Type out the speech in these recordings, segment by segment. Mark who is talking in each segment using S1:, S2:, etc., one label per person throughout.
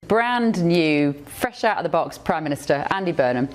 S1: brand new, fresh out of the box Prime Minister Andy Burnham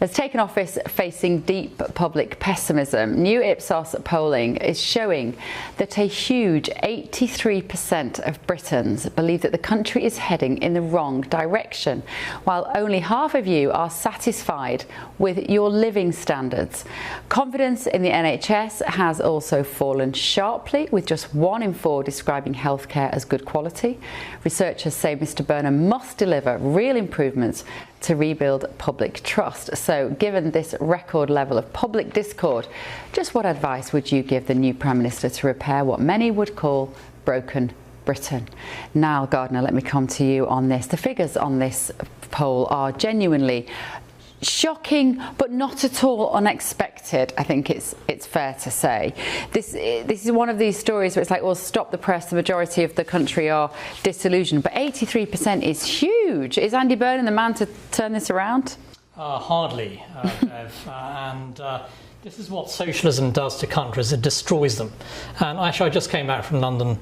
S1: has taken office facing deep public pessimism. New Ipsos polling is showing that a huge 83% of Britons believe that the country is heading in the wrong direction, while only half of you are satisfied with your living standards. Confidence in the NHS has also fallen sharply, with just 1 in 4 describing healthcare as good quality. Researchers say Mr Burnham must deliver real improvements to rebuild public trust. So, given this record level of public discord, just what advice would you give the new Prime Minister to repair what many would call broken Britain? Niall Gardner, let me come to you on this. The figures on this poll are genuinely shocking, but not at all unexpected. I think it's fair to say. This is one of these stories where it's like, well, stop the press. The majority of the country are disillusioned, but 83% is huge. Is Andy Burnham the man to turn this around?
S2: Hardly, Bev. This is what socialism does to countries. It destroys them. And actually, I just came back from London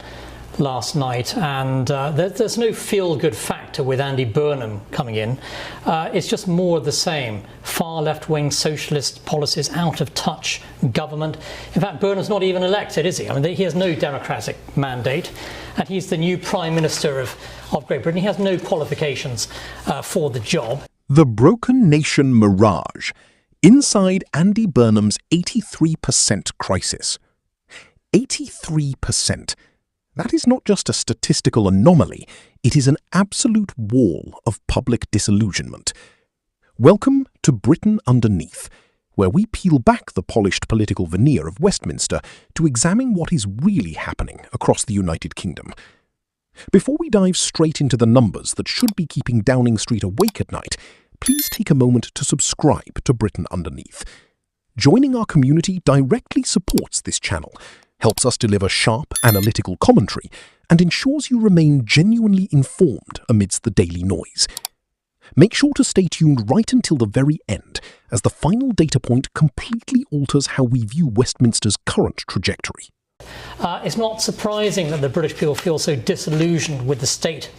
S2: last night, and there's no feel-good factor with Andy Burnham coming in. It's just more of the same. Far left-wing socialist policies, out-of-touch government. In fact, Burnham's not even elected, is he? I mean, he has no democratic mandate, and he's the new Prime Minister of Great Britain. He has no qualifications for the job.
S3: The broken nation mirage inside Andy Burnham's 83% crisis. 83%. That is not just a statistical anomaly, it is an absolute wall of public disillusionment. Welcome to Britain Underneath, where we peel back the polished political veneer of Westminster to examine what is really happening across the United Kingdom. Before we dive straight into the numbers that should be keeping Downing Street awake at night, please take a moment to subscribe to Britain Underneath. Joining our community directly supports this channel, helps us deliver sharp, analytical commentary, and ensures you remain genuinely informed amidst the daily noise. Make sure to stay tuned right until the very end, as the final data point completely alters how we view Westminster's current trajectory.
S2: It's not surprising that the British people feel so disillusioned with the state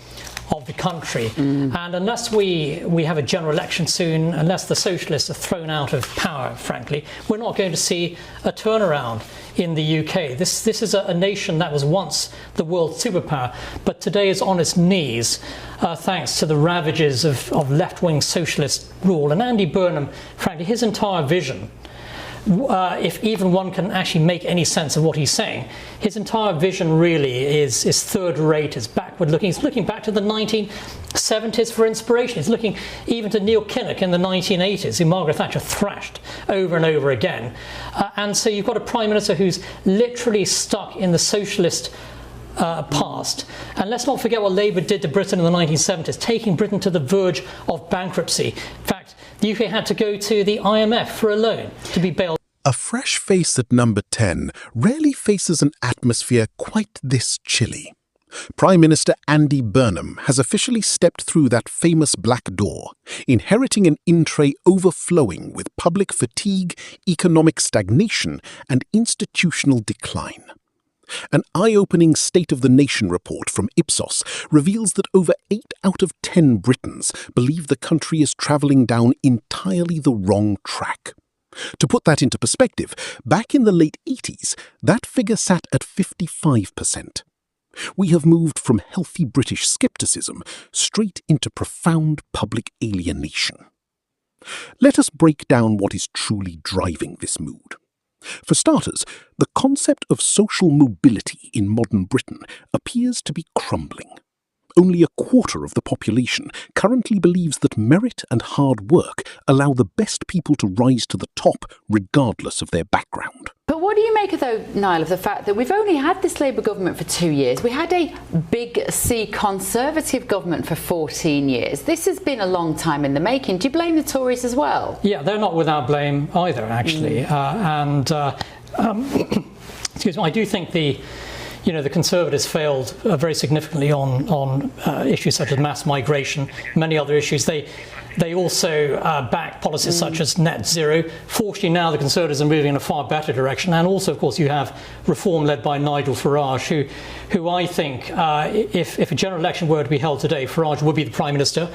S2: of the country. And unless we have a general election soon, unless the socialists are thrown out of power, frankly, we're not going to see a turnaround in the UK. This is a nation that was once the world superpower, but today is on its knees thanks to the ravages of left-wing socialist rule. And Andy Burnham, frankly, his entire vision, if even one can actually make any sense of what he's saying, his entire vision really is third-rate, is backward-looking. He's looking back to the 1970s for inspiration. He's looking even to Neil Kinnock in the 1980s, who Margaret Thatcher thrashed over and over again. And so you've got a Prime Minister who's literally stuck in the socialist past. And let's not forget what Labour did to Britain in the 1970s, taking Britain to the verge of bankruptcy. In fact, the UK had to go to the IMF for a loan to be bailed.
S3: A fresh face at number 10 rarely faces an atmosphere quite this chilly. Prime Minister Andy Burnham has officially stepped through that famous black door, inheriting an in-tray overflowing with public fatigue, economic stagnation, and institutional decline. An eye-opening State of the Nation report from Ipsos reveals that over 8 out of 10 Britons believe the country is travelling down entirely the wrong track. To put that into perspective, back in the late 80s, that figure sat at 55%. We have moved from healthy British scepticism straight into profound public alienation. Let us break down what is truly driving this mood. For starters, the concept of social mobility in modern Britain appears to be crumbling. Only a quarter of the population currently believes that merit and hard work allow the best people to rise to the top regardless of their background.
S1: But what do you make of, though, Niall, of the fact that we've only had this Labour government for 2 years? We had a big C Conservative government for 14 years. This has been a long time in the making. Do you blame the Tories as well?
S2: Yeah, they're not without blame either, actually. Excuse me, I do think the the Conservatives failed very significantly on issues such as mass migration, many other issues. They also back policies such as net zero. Fortunately, now the Conservatives are moving in a far better direction. And also, of course, you have reform led by Nigel Farage, who I think, if a general election were to be held today, Farage would be the Prime Minister.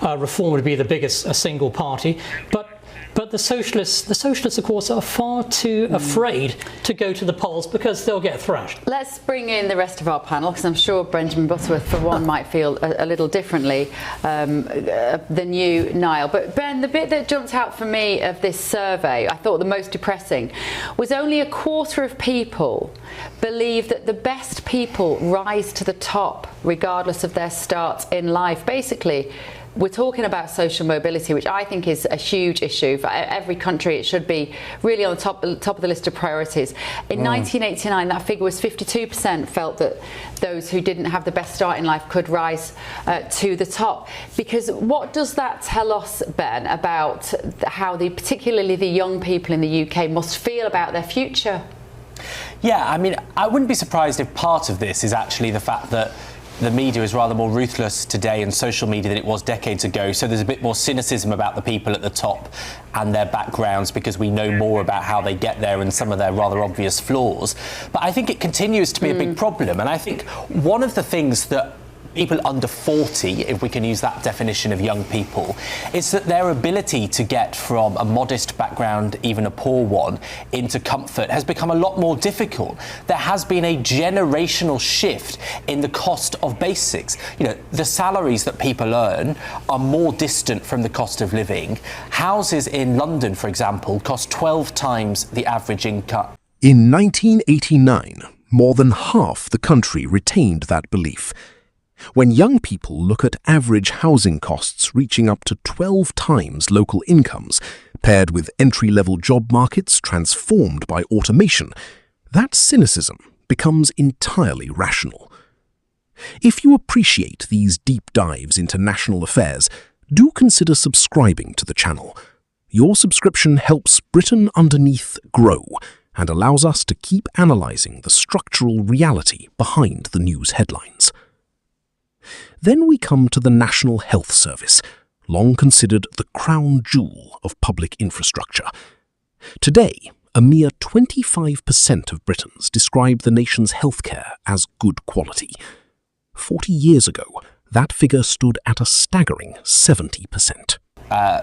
S2: Reform would be the biggest single party. But the socialists, of course, are far too afraid to go to the polls because they'll get thrashed.
S1: Let's bring in the rest of our panel, because I'm sure Benjamin Butterworth, for one, might feel a little differently than you, Niall. But Ben, the bit that jumped out for me of this survey, I thought the most depressing, was only a quarter of people believe that the best people rise to the top regardless of their start in life. Basically, we're talking about social mobility, which I think is a huge issue for every country. It should be really on the top of the list of priorities. In 1989, that figure was 52% felt that those who didn't have the best start in life could rise to the top. Because what does that tell us, Ben, about how particularly the young people in the UK must feel about their future?
S4: Yeah, I mean, I wouldn't be surprised if part of this is actually the fact that the media is rather more ruthless today in social media than it was decades ago. So there's a bit more cynicism about the people at the top and their backgrounds because we know more about how they get there and some of their rather obvious flaws. But I think it continues to be a big problem. And I think one of the things that people under 40, if we can use that definition of young people, is that their ability to get from a modest background, even a poor one, into comfort has become a lot more difficult. There has been a generational shift in the cost of basics. The salaries that people earn are more distant from the cost of living. Houses in London, for example, cost 12 times the average income.
S3: In 1989, more than half the country retained that belief. When young people look at average housing costs reaching up to 12 times local incomes, paired with entry-level job markets transformed by automation, that cynicism becomes entirely rational. If you appreciate these deep dives into national affairs, do consider subscribing to the channel. Your subscription helps Britain Underneath grow and allows us to keep analysing the structural reality behind the news headlines. Then we come to the National Health Service, long considered the crown jewel of public infrastructure. Today, a mere 25% of Britons describe the nation's healthcare as good quality. 40 years ago, that figure stood at a staggering 70%.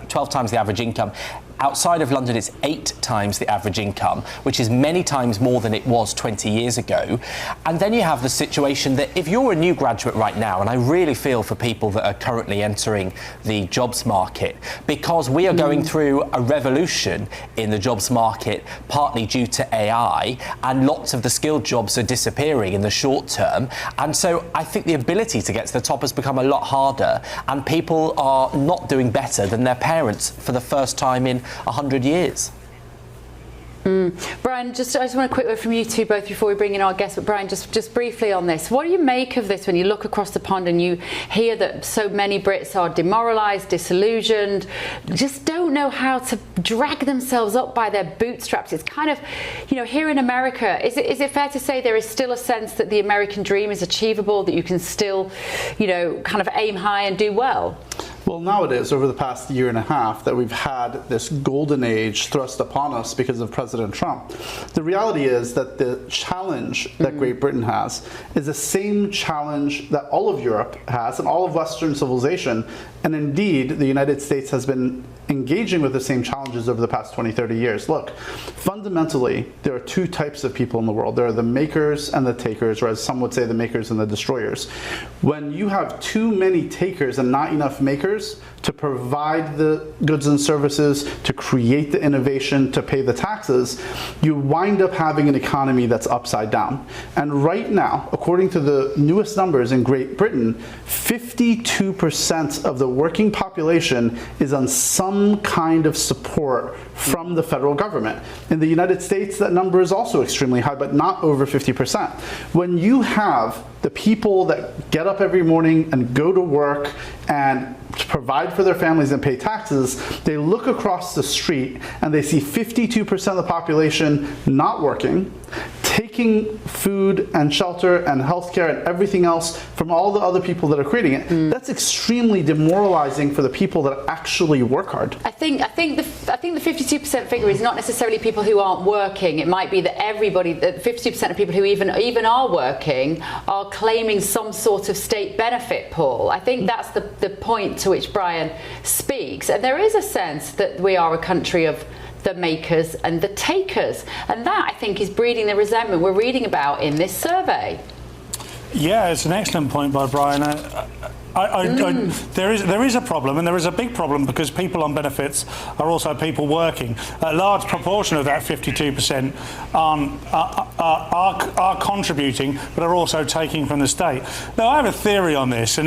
S4: 12 times the average income. Outside of London, it's 8 times the average income, which is many times more than it was 20 years ago. And then you have the situation that if you're a new graduate right now, and I really feel for people that are currently entering the jobs market, because we are going through a revolution in the jobs market, partly due to AI, and lots of the skilled jobs are disappearing in the short term. And so I think the ability to get to the top has become a lot harder, and people are not doing better than their parents for the first time in 100 years.
S1: Brian, I just want a quick word from you two both before we bring in our guests. But Brian, just briefly on this, what do you make of this when you look across the pond and you hear that so many Brits are demoralised, disillusioned, just don't know how to drag themselves up by their bootstraps? It's kind of, here in America, is it fair to say there is still a sense that the American dream is achievable, that you can still, kind of aim high and do well?
S5: Well, now it is, over the past year and a half, that we've had this golden age thrust upon us because of President Trump. The reality is that the challenge that Great Britain has is the same challenge that all of Europe has and all of Western civilization. And indeed, the United States has been engaging with the same challenges over the past 20, 30 years. Look, fundamentally, there are two types of people in the world. There are the makers and the takers, or as some would say, the makers and the destroyers. When you have too many takers and not enough makers to provide the goods and services, to create the innovation, to pay the taxes, you wind up having an economy that's upside down. And right now, according to the newest numbers in Great Britain, 52% of the working population is on some kind of support from the federal government. In the United States, that number is also extremely high, but not over 50%. When you have the people that get up every morning and go to work and provide for their families and pay taxes, they look across the street and they see 52% of the population not working, taking food and shelter and healthcare and everything else from all the other people that are creating it. That's extremely demoralizing for the people that actually work hard.
S1: I think the 52% figure is not necessarily people who aren't working. It might be that everybody, that 52% of people who even are working are claiming some sort of state benefit, Paul. I think that's the point to which Brian speaks. And there is a sense that we are a country of the makers and the takers. And that, I think, is breeding the resentment we're reading about in this survey.
S6: Yeah, it's an excellent point by Brian. There is a problem, and there is a big problem, because people on benefits are also people working. A large proportion of that 52% are contributing, but are also taking from the state. Now, I have a theory on this, and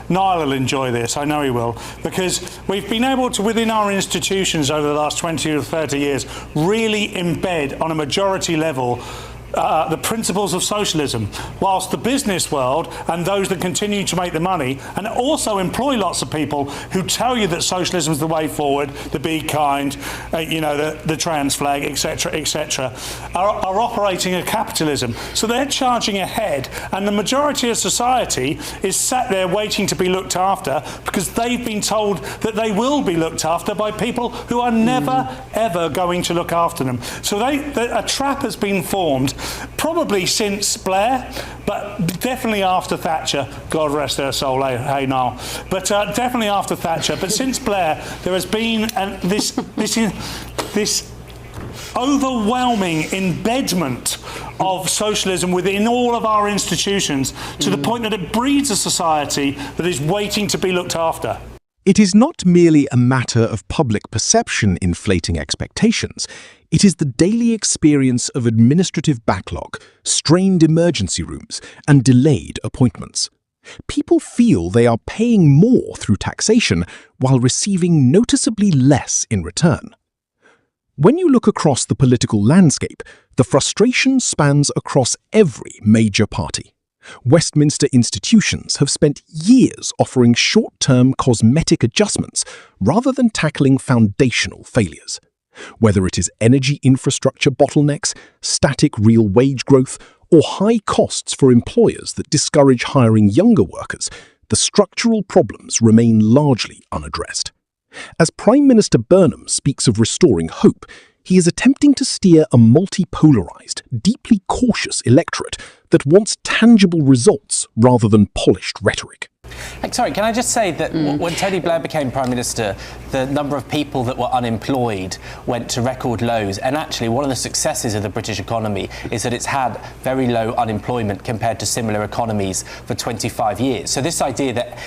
S6: Niall will enjoy this, I know he will, because we've been able to, within our institutions over the last 20 or 30 years, really embed on a majority level the principles of socialism, whilst the business world and those that continue to make the money and also employ lots of people who tell you that socialism is the way forward, the be kind, the trans flag, etc., are operating a capitalism. So they're charging ahead, and the majority of society is sat there waiting to be looked after, because they've been told that they will be looked after by people who are never ever going to look after them. So a trap has been formed, probably since Blair, but definitely after Thatcher. God rest her soul, hey Niall. But definitely after Thatcher. But since Blair, there has been this overwhelming embedment of socialism within all of our institutions, to the point that it breeds a society that is waiting to be looked after.
S3: It is not merely a matter of public perception inflating expectations. It is the daily experience of administrative backlog, strained emergency rooms, and delayed appointments. People feel they are paying more through taxation while receiving noticeably less in return. When you look across the political landscape, the frustration spans across every major party. Westminster institutions have spent years offering short-term cosmetic adjustments rather than tackling foundational failures. Whether it is energy infrastructure bottlenecks, static real wage growth, or high costs for employers that discourage hiring younger workers, the structural problems remain largely unaddressed. As Prime Minister Burnham speaks of restoring hope, he is attempting to steer a multi-polarised, deeply cautious electorate that wants tangible results rather than polished rhetoric.
S4: Sorry, can I just say that when Tony Blair became Prime Minister, the number of people that were unemployed went to record lows. And actually, one of the successes of the British economy is that it's had very low unemployment compared to similar economies for 25 years. So this idea that,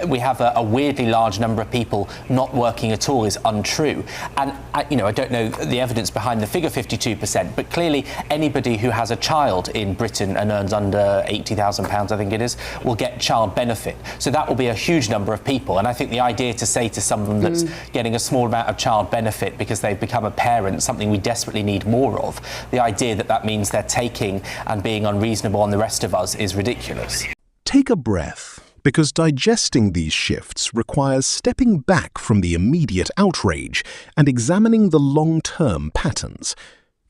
S4: we have a weirdly large number of people not working at all is untrue. And, I don't know the evidence behind the figure 52%, but clearly anybody who has a child in Britain and earns under £80,000, I think it is, will get child benefit. So that will be a huge number of people. And I think the idea to say to someone that's getting a small amount of child benefit because they've become a parent, something we desperately need more of, the idea that that means they're taking and being unreasonable on the rest of us is ridiculous.
S3: Take a breath, because digesting these shifts requires stepping back from the immediate outrage and examining the long-term patterns.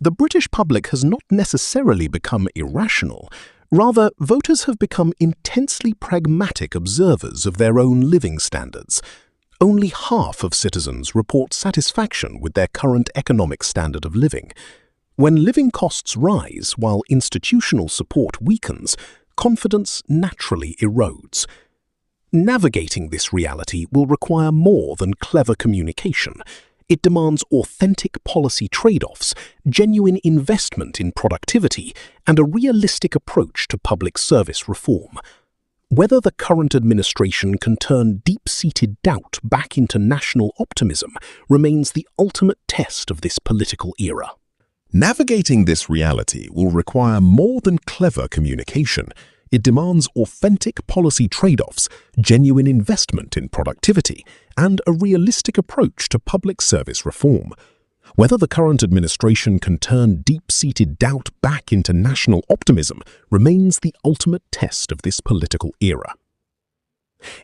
S3: The British public has not necessarily become irrational. Rather, voters have become intensely pragmatic observers of their own living standards. Only half of citizens report satisfaction with their current economic standard of living. When living costs rise while institutional support weakens, confidence naturally erodes. Navigating this reality will require more than clever communication. It demands authentic policy trade-offs, genuine investment in productivity, and a realistic approach to public service reform. Whether the current administration can turn deep-seated doubt back into national optimism remains the ultimate test of this political era. Navigating this reality will require more than clever communication. It demands authentic policy trade-offs, genuine investment in productivity, and a realistic approach to public service reform. Whether the current administration can turn deep-seated doubt back into national optimism remains the ultimate test of this political era.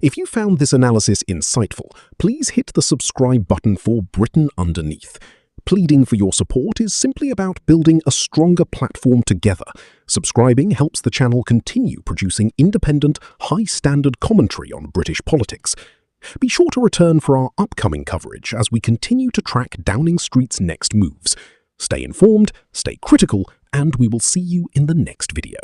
S3: If you found this analysis insightful, please hit the subscribe button for Britain Underneath. Pleading for your support is simply about building a stronger platform together. Subscribing helps the channel continue producing independent, high-standard commentary on British politics. Be sure to return for our upcoming coverage as we continue to track Downing Street's next moves. Stay informed, stay critical, and we will see you in the next video.